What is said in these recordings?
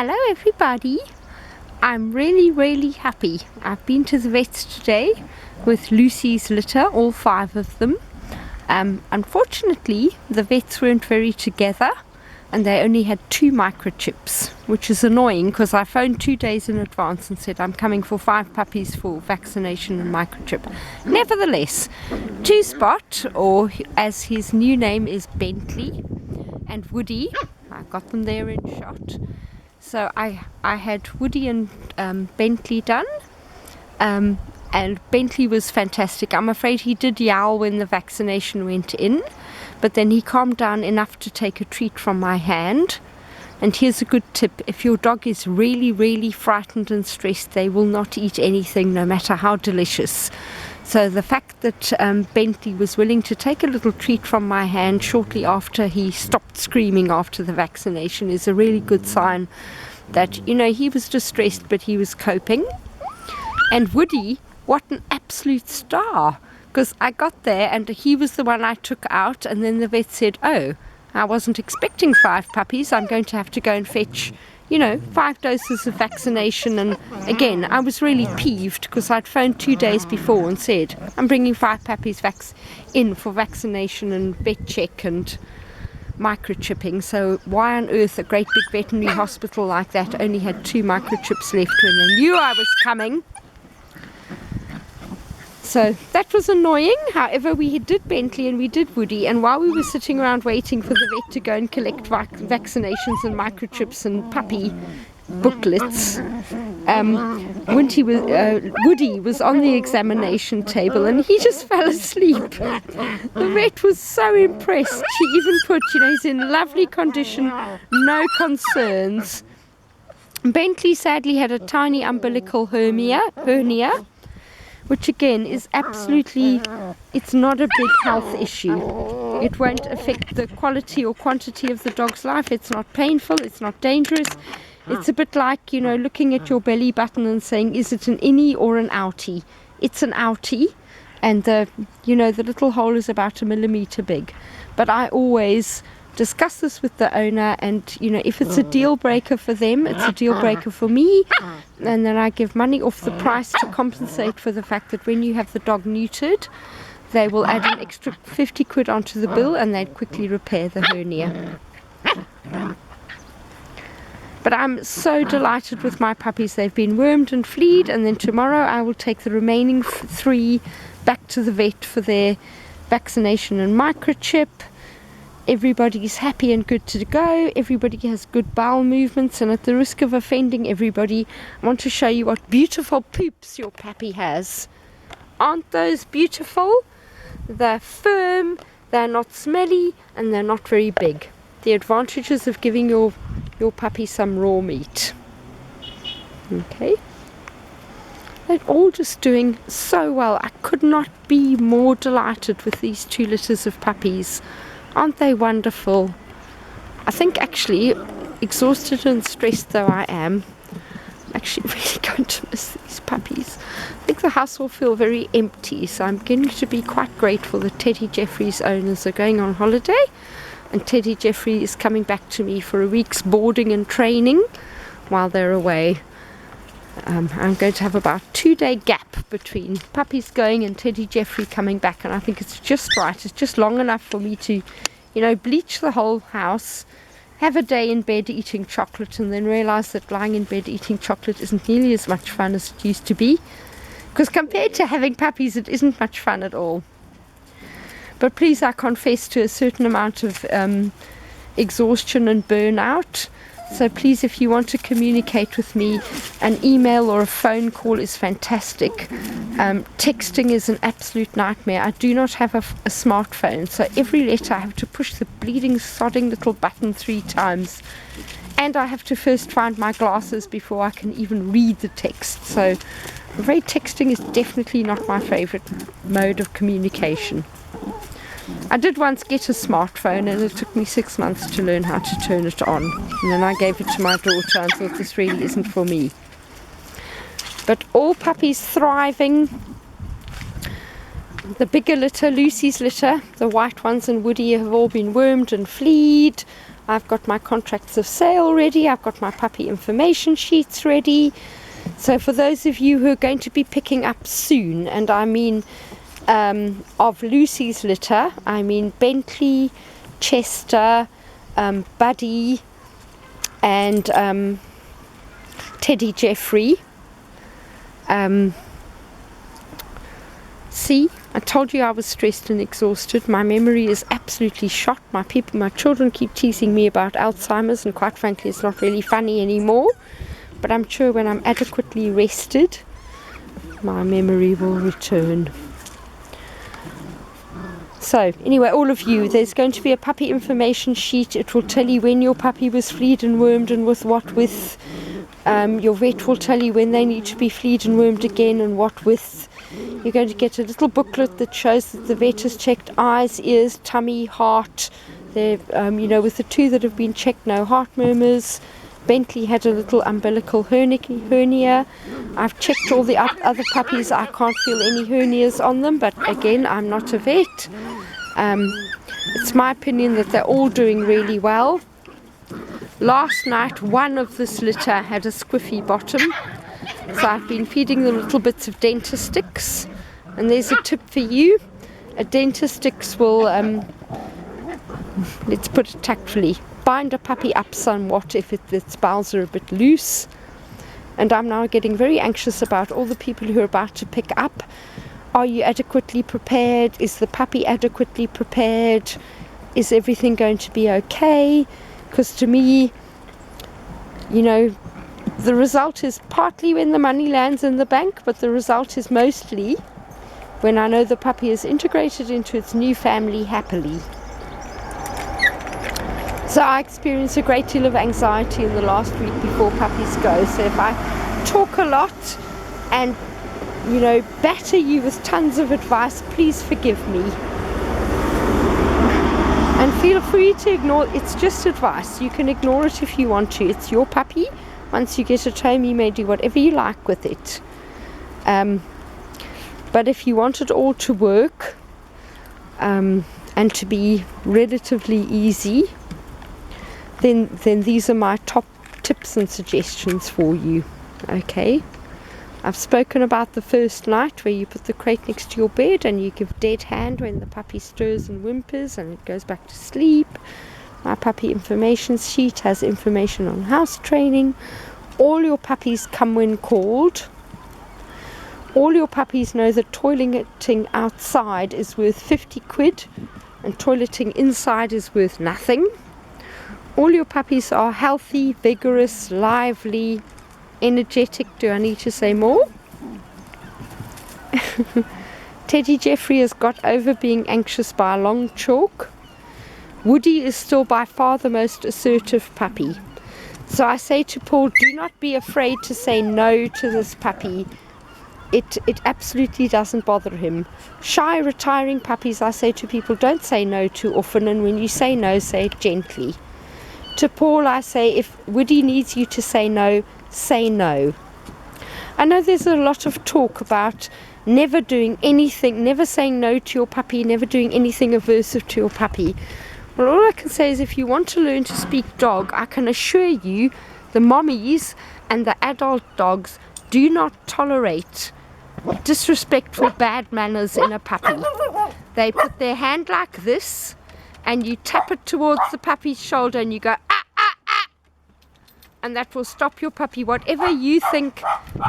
Hello everybody. I'm really happy. I've been to the vets today with Lucy's litter, all 5 of them. Unfortunately the vets weren't very together and they only had 2 microchips, which is annoying because I phoned 2 days in advance and said I'm coming for 5 puppies for vaccination and microchip. Nevertheless, 2 Spot, or as his new name is, Bentley, and Woody, I got them there in shot. So I had Woody and Bentley done, and Bentley was fantastic. I'm afraid he did yowl when the vaccination went in, but then he calmed down enough to take a treat from my hand. And here's a good tip: if your dog is really frightened and stressed, they will not eat anything, no matter how delicious. So the fact that Bentley was willing to take a little treat from my hand shortly after he stopped screaming after the vaccination is a really good sign that, you know, he was distressed but he was coping. And Woody, what an absolute star, because I got there and he was the one I took out, and then the vet said, oh, I wasn't expecting 5 puppies, I'm going to have to go and fetch, you know, 5 doses of vaccination. And again, I was really peeved because I'd phoned 2 days before and said I'm bringing 5 puppies in for vaccination and vet check and microchipping. So why on earth a great big veterinary hospital like that only had 2 microchips left when they knew I was coming? So that was annoying. However, we did Bentley and we did Woody, and while we were sitting around waiting for the vet to go and collect vaccinations and microchips and puppy booklets, Woody was on the examination table and he just fell asleep. The vet was so impressed. She even put, you know, he's in lovely condition, no concerns. Bentley sadly had a tiny umbilical hernia, which again is absolutely, it's not a big health issue. It won't affect the quality or quantity of the dog's life. It's not painful, it's not dangerous. It's a bit like, you know, looking at your belly button and saying, is it an innie or an outie? It's an outie, and the little hole is about 1 millimeter big. But I always discuss this with the owner, and, you know, if it's a deal breaker for them, it's a deal breaker for me, and then I give money off the price to compensate for the fact that when you have the dog neutered, they will add an extra 50 quid onto the bill and they'd quickly repair the hernia. But I'm so delighted with my puppies. They've been wormed and fleed, and then tomorrow I will take the remaining 3 back to the vet for their vaccination and microchip. Everybody's happy and good to go. Everybody has good bowel movements, and at the risk of offending everybody, I want to show you what beautiful poops your puppy has. Aren't those beautiful? They're firm, they're not smelly, and they're not very big. The advantages of giving your puppy some raw meat. Okay. They're all just doing so well. I could not be more delighted with these 2 litters of puppies. Aren't they wonderful? I think actually, exhausted and stressed though I am, I'm actually really going to miss these puppies. I think the house will feel very empty, so I'm going to be quite grateful that Teddy Jeffrey's owners are going on holiday, and Teddy Jeffrey is coming back to me for a week's boarding and training while they're away. I'm going to have about 2-day gap between puppies going and Teddy Jeffrey coming back, and I think it's just right. It's just long enough for me to, you know, bleach the whole house, have a day in bed eating chocolate, and then realize that lying in bed eating chocolate isn't nearly as much fun as it used to be, because compared to having puppies, it isn't much fun at all. But please, I confess to a certain amount of exhaustion and burnout. So please, if you want to communicate with me, an email or a phone call is fantastic. Texting is an absolute nightmare. I do not have a smartphone, so every letter I have to push the bleeding, sodding little button 3 times. And I have to first find my glasses before I can even read the text. So I'm afraid texting is definitely not my favorite mode of communication. I did once get a smartphone, and it took me 6 months to learn how to turn it on, and then I gave it to my daughter and thought, this really isn't for me. But all puppies thriving. The bigger litter, Lucy's litter, the white ones and Woody, have all been wormed and fleed. I've got my contracts of sale ready. I've got my puppy information sheets ready. So for those of you who are going to be picking up soon, and I mean of Lucy's litter, I mean Bentley, Chester, Buddy, and Teddy Jeffrey. See, I told you I was stressed and exhausted. My memory is absolutely shot. My children keep teasing me about Alzheimer's, and quite frankly it's not really funny anymore. But I'm sure when I'm adequately rested, my memory will return. So anyway, all of you, there's going to be a puppy information sheet. It will tell you when your puppy was flead and wormed and with what width. Your vet will tell you when they need to be flead and wormed again and what width. You're going to get a little booklet that shows that the vet has checked eyes, ears, tummy, heart. With the 2 that have been checked, no heart murmurs. Bentley had a little umbilical hernia. I've checked all the other puppies. I can't feel any hernias on them, but again, I'm not a vet. It's my opinion that they're all doing really well. Last night, one of this litter had a squiffy bottom. So I've been feeding them little bits of Dentastix, and there's a tip for you. A Dentastix will, let's put it tactfully, bind a puppy up somewhat if its bowels are a bit loose. And I'm now getting very anxious about all the people who are about to pick up. Are you adequately prepared? Is the puppy adequately prepared? Is everything going to be okay? Because to me, the result is partly when the money lands in the bank, but the result is mostly when I know the puppy is integrated into its new family happily. So I experience a great deal of anxiety in the last week before puppies go. So if I talk a lot and, batter you with tons of advice, please forgive me. And feel free to ignore, it's just advice. You can ignore it if you want to. It's your puppy. Once you get it home, you may do whatever you like with it. But if you want it all to work and to be relatively easy, then these are my top tips and suggestions for you. Okay? I've spoken about the first night where you put the crate next to your bed and you give dead hand when the puppy stirs and whimpers and it goes back to sleep. My puppy information sheet has information on house training. All your puppies come when called. All your puppies know that toileting outside is worth 50 quid and toileting inside is worth nothing. All your puppies are healthy, vigorous, lively, energetic. Do I need to say more? Teddy Jeffrey has got over being anxious by a long chalk. Woody is still by far the most assertive puppy. So I say to Paul, do not be afraid to say no to this puppy. It absolutely doesn't bother him. Shy, retiring puppies, I say to people, don't say no too often, and when you say no, say it gently. To Paul, I say, if Woody needs you to say no, say no. I know there's a lot of talk about never doing anything, never saying no to your puppy, never doing anything aversive to your puppy. Well, all I can say is if you want to learn to speak dog, I can assure you the mommies and the adult dogs do not tolerate disrespectful bad manners in a puppy. They put their hand like this and you tap it towards the puppy's shoulder and you go ah, ah, ah, and that will stop your puppy, whatever you think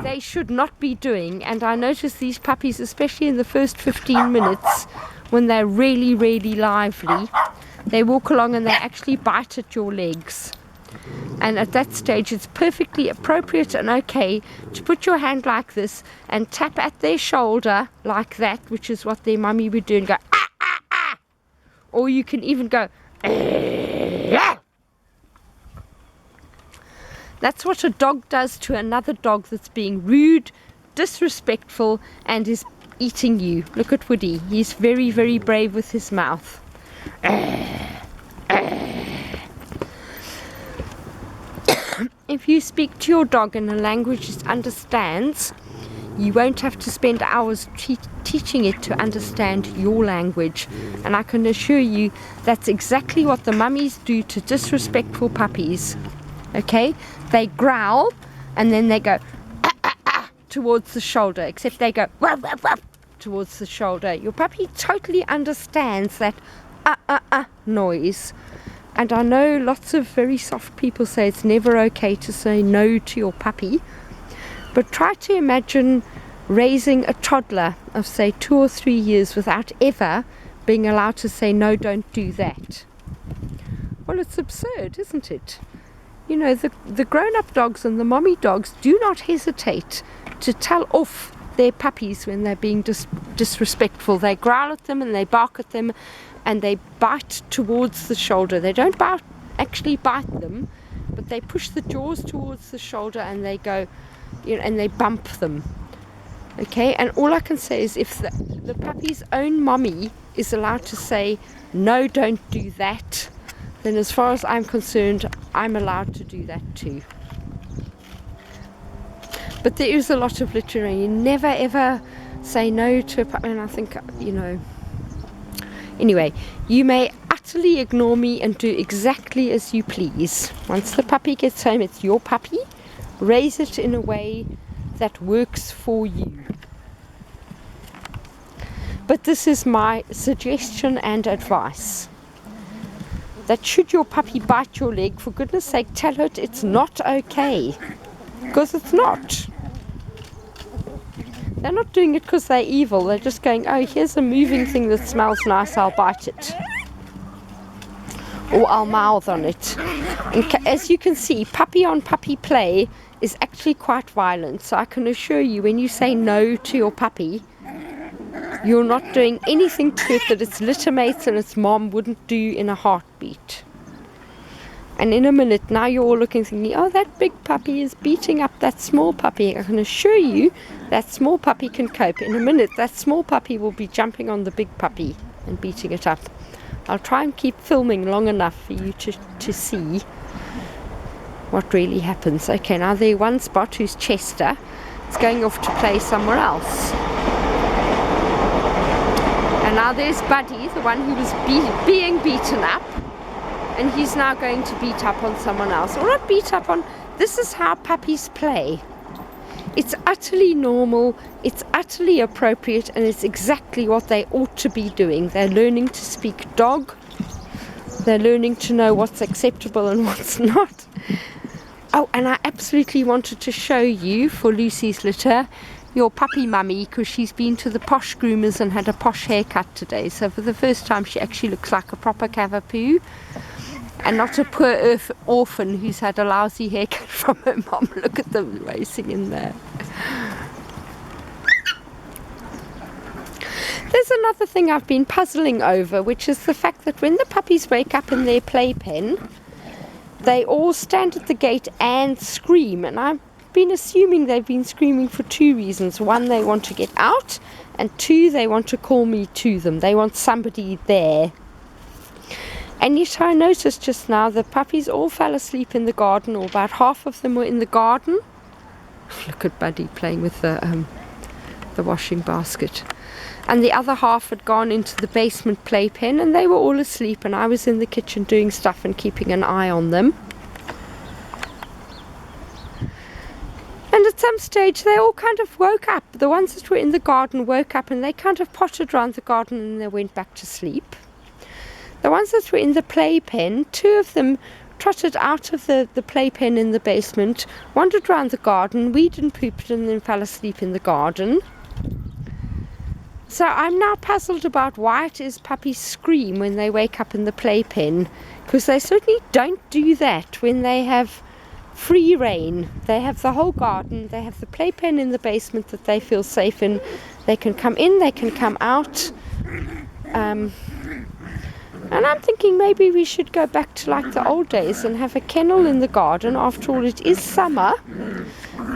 they should not be doing. And I notice these puppies, especially in the first 15 minutes when they're really, really lively, they walk along and they actually bite at your legs. And at that stage it's perfectly appropriate and okay to put your hand like this and tap at their shoulder like that, which is what their mummy would do, and go ah, ah, ah. Or you can even go ah. That's what a dog does to another dog that's being rude, disrespectful, and is eating you. Look at Woody. He's very, very brave with his mouth. If you speak to your dog in a language it understands, You won't have to spend hours teaching it to understand your language. And I can assure you that's exactly what the mummies do to disrespectful puppies. Okay? They growl and then they go towards the shoulder, except they go towards the shoulder. Your puppy totally understands that noise. And I know lots of very soft people say it's never okay to say no to your puppy. But try to imagine raising a toddler of say 2 or 3 years without ever being allowed to say no, don't do that. Well, it's absurd, isn't it? You know, the grown-up dogs and the mommy dogs do not hesitate to tell off their puppies when they're being disrespectful. They growl at them and they bark at them and they bite towards the shoulder. They don't actually bite them, but they push the jaws towards the shoulder and they go, you know, and they bump them. Okay, and all I can say is if the puppy's own mommy is allowed to say, no, don't do that, then as far as I'm concerned, I'm allowed to do that too. But there is a lot of literature. You never ever say no to a puppy, and I think, you know. Anyway, you may utterly ignore me and do exactly as you please. Once the puppy gets home, it's your puppy. Raise it in a way that works for you. But this is my suggestion and advice. That should your puppy bite your leg, for goodness sake, tell it it's not okay. Because it's not. They're not doing it because they're evil. They're just going, oh, here's a moving thing that smells nice, I'll bite it. Or I'll mouth on it. And as you can see, puppy on puppy play is actually quite violent. So I can assure you, when you say no to your puppy, you're not doing anything to it that its litter mates and its mom wouldn't do in a heartbeat. And in a minute, now you're all looking thinking, oh, that big puppy is beating up that small puppy. I can assure you that small puppy can cope. In a minute, that small puppy will be jumping on the big puppy and beating it up. I'll try and keep filming long enough for you to see what really happens. Okay, now there's one spot who's Chester. It's going off to play somewhere else. And now there's Buddy, the one who was being beaten up. And he's now going to beat up on someone else. Or not beat up on... This is how puppies play. It's utterly normal, it's utterly appropriate, and it's exactly what they ought to be doing. They're learning to speak dog. They're learning to know what's acceptable and what's not. Oh, and I absolutely wanted to show you, for Lucy's litter, your puppy mummy, because she's been to the posh groomers and had a posh haircut today. So for the first time, she actually looks like a proper cavapoo. And not a poor orphan who's had a lousy haircut from her mom. Look at them racing in there. There's another thing I've been puzzling over, which is the fact that when the puppies wake up in their playpen, they all stand at the gate and scream. And I've been assuming they've been screaming for 2 reasons. 1, they want to get out, and 2, they want to call me to them. They want somebody there. And yet I noticed just now the puppies all fell asleep in the garden, or about half of them were in the garden. Look at Buddy playing with the washing basket. And the other half had gone into the basement playpen, and they were all asleep, and I was in the kitchen doing stuff and keeping an eye on them. And at some stage they all kind of woke up. The ones that were in the garden woke up and they kind of pottered around the garden and they went back to sleep. The ones that were in the playpen, 2 of them trotted out of the playpen in the basement, wandered around the garden, weeded and pooped, and then fell asleep in the garden. So I'm now puzzled about why it is puppies scream when they wake up in the playpen, because they certainly don't do that when they have free reign. They have the whole garden, they have the playpen in the basement that they feel safe in. They can come in, they can come out. And I'm thinking maybe we should go back to like the old days and have a kennel in the garden. After all, it is summer.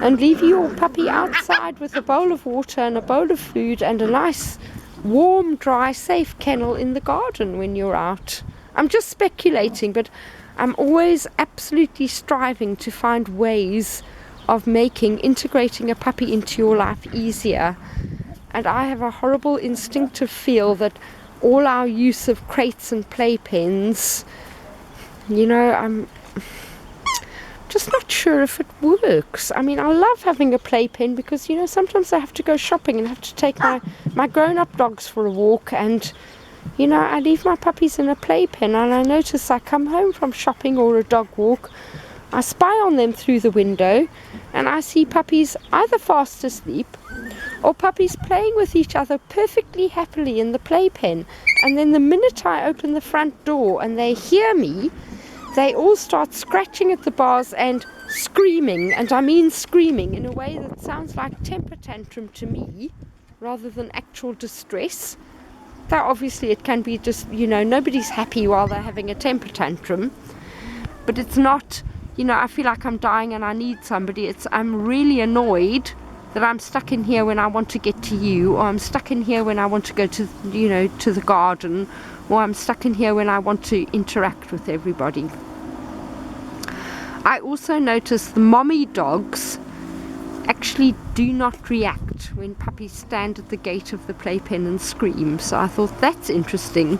And leave your puppy outside with a bowl of water and a bowl of food and a nice, warm, dry, safe kennel in the garden when you're out. I'm just speculating, but I'm always absolutely striving to find ways of making integrating a puppy into your life easier. And I have a horrible instinctive feel that all our use of crates and playpens, you know, I'm just not sure if it works. I mean, I love having a playpen because, you know, sometimes I have to go shopping and have to take my grown-up dogs for a walk, and, you know, I leave my puppies in a playpen, and I notice I come home from shopping or a dog walk, I spy on them through the window, and I see puppies either fast asleep or puppies playing with each other perfectly happily in the playpen. And then the minute I open the front door and they hear me, they all start scratching at the bars and screaming, and I mean screaming in a way that sounds like temper tantrum to me rather than actual distress. Though obviously it can be just, you know, nobody's happy while they're having a temper tantrum, but it's not, you know, I feel like I'm dying and I need somebody. I'm really annoyed that I'm stuck in here when I want to get to you, or I'm stuck in here when I want to go to, you know, to the garden, or I'm stuck in here when I want to interact with everybody. I also noticed the mommy dogs actually do not react when puppies stand at the gate of the playpen and scream. So I thought that's interesting.